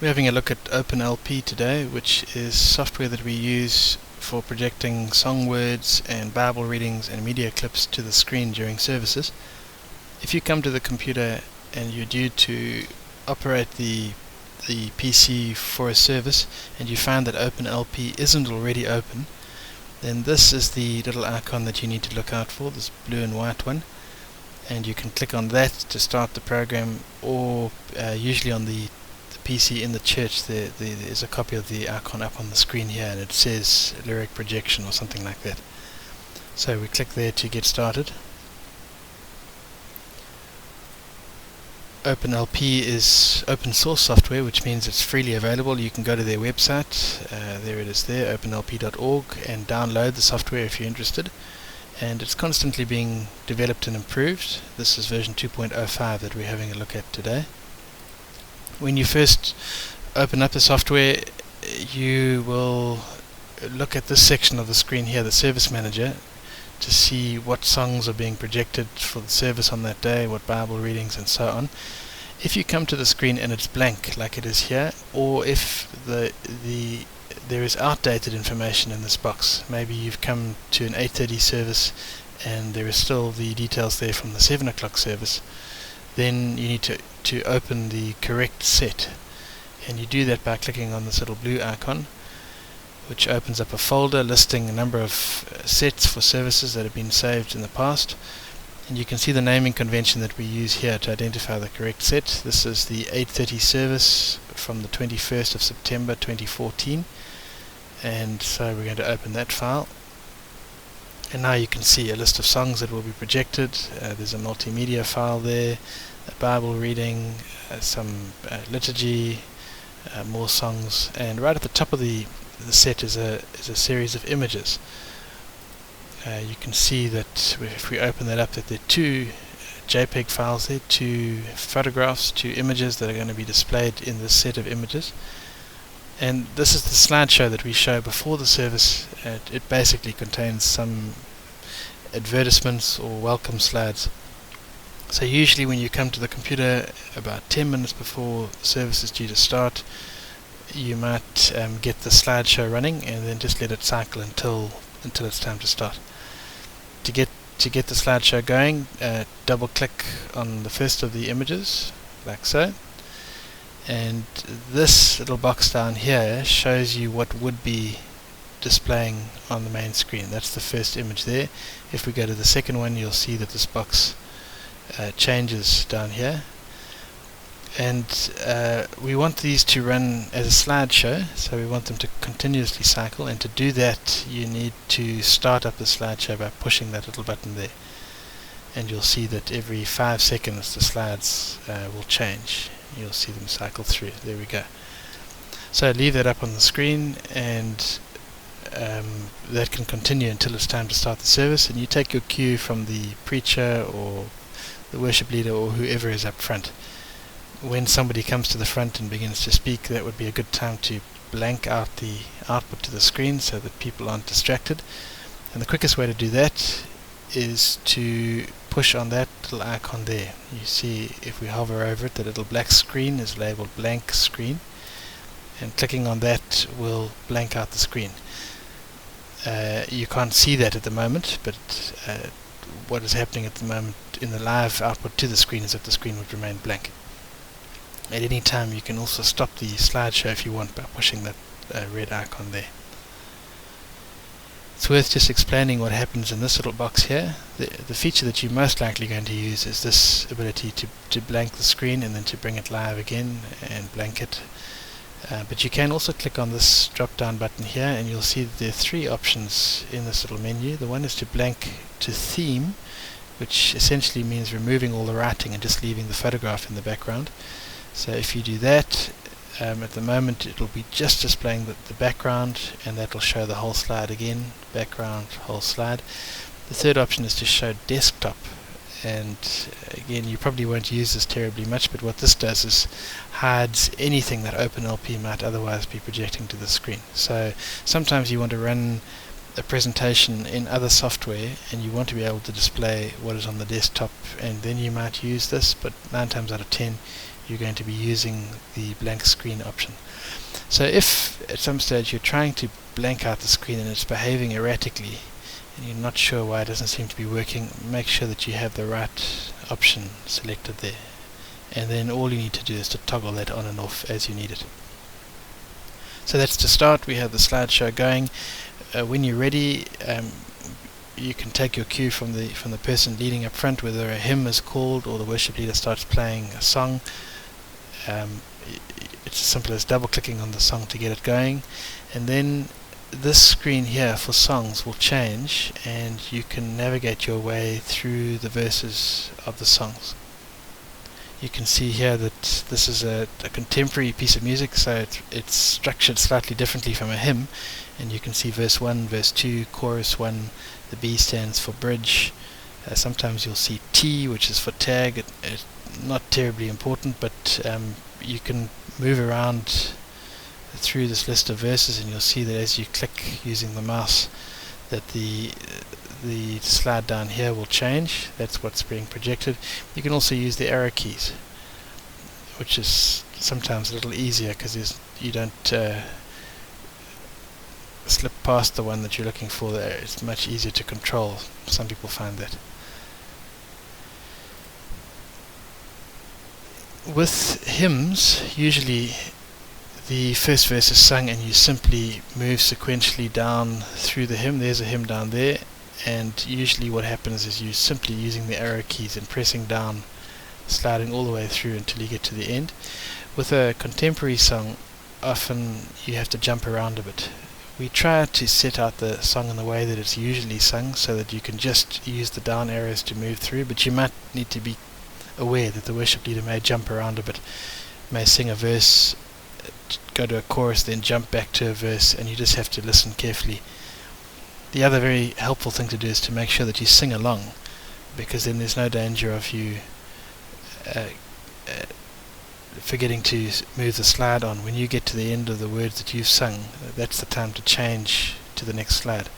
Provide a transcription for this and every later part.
We're having a look at OpenLP today, which is software that we use for projecting song words and Bible readings and media clips to the screen during services. If you come to the computer and you're due to operate the PC for a service and you find that OpenLP isn't already open, then this is the little icon that you need to look out for, this blue and white one, and you can click on that to start the program, or usually on the PC in the church there's a copy of the icon up on the screen here and it says lyric projection or something like that. So we click there to get started. OpenLP is open source software, which means it's freely available. You can go to their website, there it is there, openlp.org, and download the software if you're interested. And it's constantly being developed and improved. This is version 2.05 that we're having a look at today. When you first open up the software, you will look at this section of the screen here, the service manager, to see what songs are being projected for the service on that day, what Bible readings and so on. If you come to the screen and it's blank like it is here, or if there is outdated information in this box, maybe you've come to an 8:30 service and there is still the details there from the 7 o'clock service, then you need to open the correct set, and you do that by clicking on this little blue icon, which opens up a folder listing a number of sets for services that have been saved in the past. And you can see the naming convention that we use here to identify the correct set. This is the 8:30 service from the 21st of September 2014, and so we're going to open that file. And now you can see a list of songs that will be projected. There's a multimedia file there, a Bible reading, some liturgy, more songs, and right at the top of the set is a series of images. You can see that if we open that up, that there are two JPEG files there, two photographs, two images that are going to be displayed in this set of images. And this is the slideshow that we show before the service. It basically contains some advertisements or welcome slides. So usually when you come to the computer about 10 minutes before the service is due to start, you might get the slideshow running and then just let it cycle until it's time to start. To get the slideshow going, double click on the first of the images, like so. And this little box down here shows you what would be displaying on the main screen. That's the first image there. If we go to the second one, you'll see that this box changes down here. And we want these to run as a slideshow, so we want them to continuously cycle, and to do that you need to start up the slideshow by pushing that little button there. And you'll see that every 5 seconds the slides will change. You'll see them cycle through. There we go. So leave that up on the screen, and that can continue until it's time to start the service, and you take your cue from the preacher or the worship leader or whoever is up front. When somebody comes to the front and begins to speak, that would be a good time to blank out the output to the screen so that people aren't distracted. And the quickest way to do that is to push on that little icon there. You see, if we hover over it, the little black screen is labeled blank screen, and clicking on that will blank out the screen. You can't see that at the moment, but what is happening at the moment in the live output to the screen is that the screen would remain blank. At any time you can also stop the slideshow if you want by pushing that red icon there. It's worth just explaining what happens in this little box here. The feature that you're most likely going to use is this ability to blank the screen and then to bring it live again and blank it. But you can also click on this drop down button here, and you'll see that there are 3 options in this little menu. The one is to blank to theme, which essentially means removing all the writing and just leaving the photograph in the background. So if you do that, at the moment it will be just displaying the background, and that will show the whole slide again, background, whole slide. The third option is to show desktop, and again you probably won't use this terribly much, but what this does is hides anything that OpenLP might otherwise be projecting to the screen. So sometimes you want to run a presentation in other software and you want to be able to display what is on the desktop, and then you might use this, but 9 times out of 10 you're going to be using the blank screen option. So if at some stage you're trying to blank out the screen and it's behaving erratically and you're not sure why it doesn't seem to be working, make sure that you have the right option selected there, and then all you need to do is to toggle that on and off as you need it. So that's to start. We have the slideshow going. When you're ready, you can take your cue from the person leading up front, whether a hymn is called or the worship leader starts playing a song. It's as simple as double clicking on the song to get it going, and then this screen here for songs will change and you can navigate your way through the verses of the songs. You can see here that this is a contemporary piece of music, so it's structured slightly differently from a hymn, and you can see verse 1, verse 2, chorus 1, the B stands for bridge. Sometimes you'll see T, which is for tag. It's not terribly important, but you can move around through this list of verses and you'll see that as you click using the mouse that the slide down here will change. That's what's being projected. You can also use the arrow keys, which is sometimes a little easier because you don't slip past the one that you're looking for there. It's much easier to control. Some people find that. With hymns, usually the first verse is sung and you simply move sequentially down through the hymn. There's a hymn down there, and usually what happens is you simply using the arrow keys and pressing down, sliding all the way through until you get to the end. With a contemporary song, often you have to jump around a bit. We try to set out the song in the way that it's usually sung so that you can just use the down arrows to move through, but you might need to be aware that the worship leader may jump around a bit, may sing a verse, go to a chorus, then jump back to a verse, and you just have to listen carefully. The other very helpful thing to do is to make sure that you sing along, because then there's no danger of you forgetting to move the slide on. When you get to the end of the words that you've sung, that's the time to change to the next slide.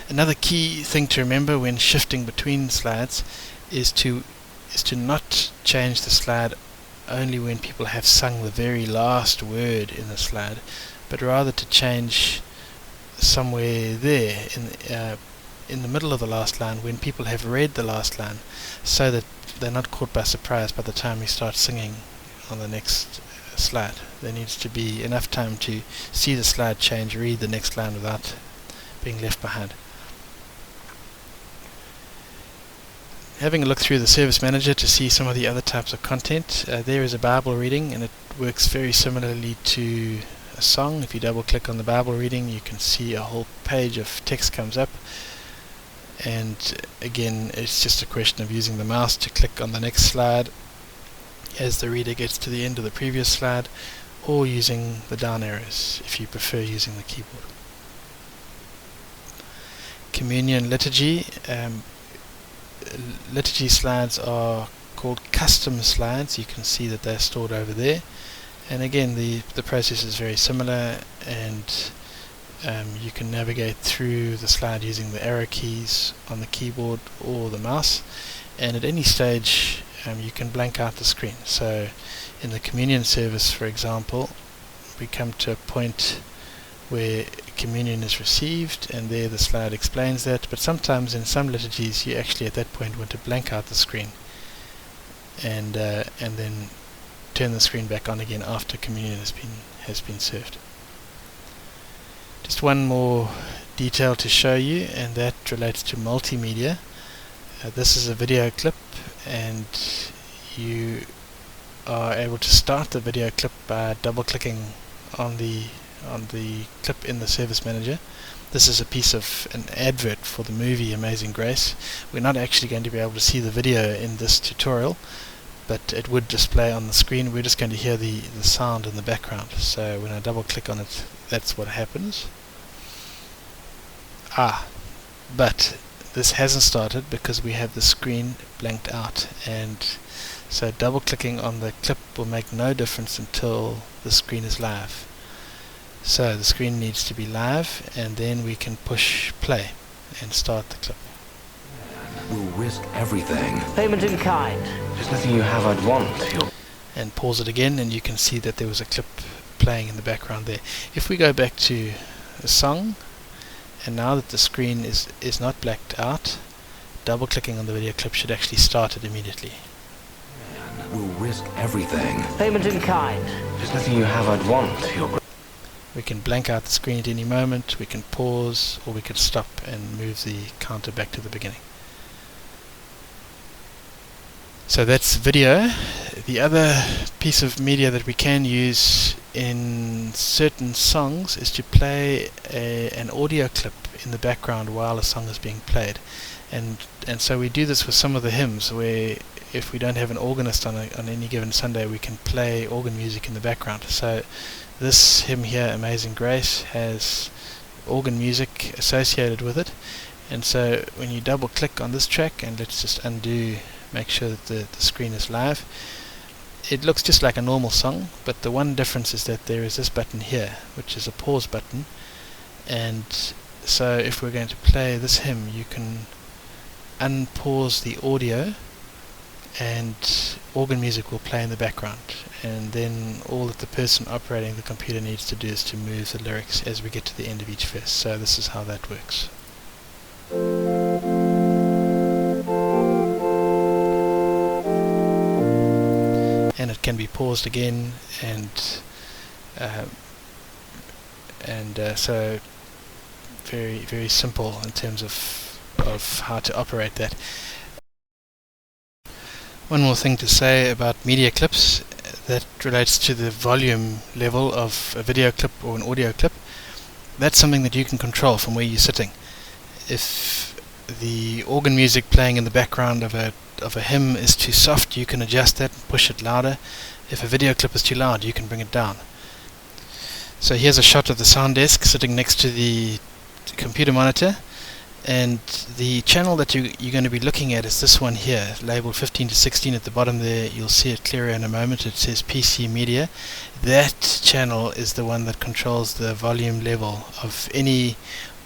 Another key thing to remember when shifting between slides is to not change the slide only when people have sung the very last word in the slide, but rather to change somewhere there in the middle of the last line when people have read the last line, so that they're not caught by surprise by the time we start singing on the next slide. There needs to be enough time to see the slide change, read the next line without being left behind. Having a look through the Service Manager to see some of the other types of content, there is a Bible reading, and it works very similarly to a song. If you double click on the Bible reading, you can see a whole page of text comes up, and again it's just a question of using the mouse to click on the next slide as the reader gets to the end of the previous slide, or using the down arrows if you prefer using the keyboard. Communion liturgy. Liturgy slides are called custom slides. You can see that they're stored over there, and again the process is very similar, and you can navigate through the slide using the arrow keys on the keyboard or the mouse, and at any stage you can blank out the screen. So in the communion service, for example, we come to a point where communion is received, and there the slide explains that, but sometimes in some liturgies you actually at that point want to blank out the screen and then turn the screen back on again after communion has been served. Just one more detail to show you, and that relates to multimedia. This is a video clip, and you are able to start the video clip by double clicking on the clip in the Service Manager. This is a piece of an advert for the movie Amazing Grace. We're not actually going to be able to see the video in this tutorial, but it would display on the screen. We're just going to hear the sound in the background. So when I double click on it, that's what happens. But this hasn't started because we have the screen blanked out, and so double clicking on the clip will make no difference until the screen is live. So the screen needs to be live, and then we can push play and start the clip. We'll risk everything. Payment in kind. There's nothing you have I'd want. and pause it again, and you can see that there was a clip playing in the background there. If we go back to the song, and now that the screen is not blacked out, double clicking on the video clip should actually start it immediately. We'll risk everything. Payment in kind. There's nothing you have I'd want, Your We can blank out the screen at any moment, we can pause, or we could stop and move the counter back to the beginning. So that's video. The other piece of media that we can use in certain songs is to play an audio clip in the background while a song is being played. And so we do this with some of the hymns, where if we don't have an organist on any given Sunday, we can play organ music in the background. So this hymn here, Amazing Grace, has organ music associated with it. And so when you double click on this track, and let's just undo, make sure that the screen is live, it looks just like a normal song, but the one difference is that there is this button here, which is a pause button. And so if we're going to play this hymn, you can unpause the audio and organ music will play in the background, and then all that the person operating the computer needs to do is to move the lyrics as we get to the end of each verse. So this is how that works. And it can be paused again, and so very, very simple in terms of how to operate that. One more thing to say about media clips that relates to the volume level of a video clip or an audio clip. That's something that you can control from where you're sitting. If the organ music playing in the background of a hymn is too soft, you can adjust that and push it louder. If a video clip is too loud, you can bring it down. So here's a shot of the sound desk sitting next to the computer monitor, and the channel that you're going to be looking at is this one here, labeled 15 to 16 at the bottom there. You'll see it clearer in a moment. It says PC Media. That channel is the one that controls the volume level of any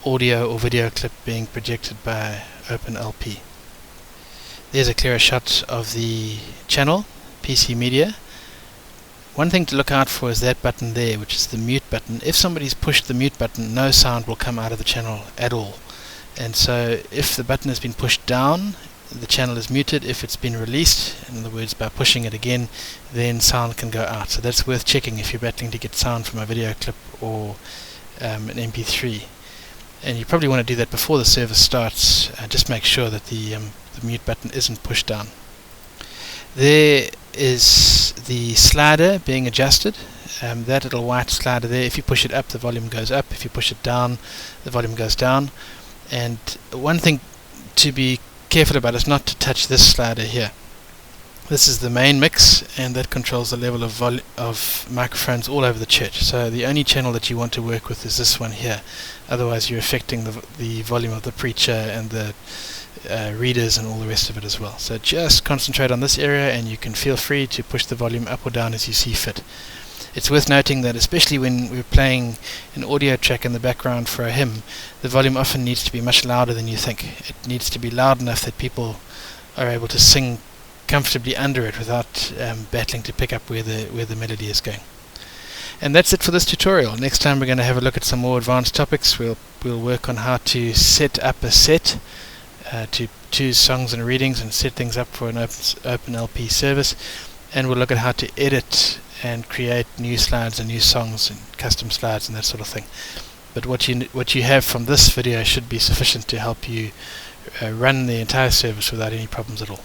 audio or video clip being projected by OpenLP. There's a clearer shot of the channel, PC Media. One thing to look out for is that button there, which is the mute button. If somebody's pushed the mute button, no sound will come out of the channel at all. And so if the button has been pushed down, the channel is muted. If it's been released, in other words by pushing it again, then sound can go out. So that's worth checking if you're battling to get sound from a video clip or an MP3. And you probably want to do that before the service starts. Just make sure that the mute button isn't pushed down. There is the slider being adjusted. That little white slider there, if you push it up, the volume goes up. If you push it down, the volume goes down. And one thing to be careful about is not to touch this slider here. This is the main mix, and that controls the level of microphones all over the church. So the only channel that you want to work with is this one here. Otherwise you're affecting the volume of the preacher and the readers and all the rest of it as well. So just concentrate on this area, and you can feel free to push the volume up or down as you see fit. It's worth noting that especially when we're playing an audio track in the background for a hymn, the volume often needs to be much louder than you think. It needs to be loud enough that people are able to sing comfortably under it without battling to pick up where the melody is going. And that's it for this tutorial. Next time we're going to have a look at some more advanced topics. We'll work on how to set up a set, to choose songs and readings and set things up for an OpenLP service, and we'll look at how to edit and create new slides and new songs and custom slides and that sort of thing. But what you have from this video should be sufficient to help you run the entire service without any problems at all.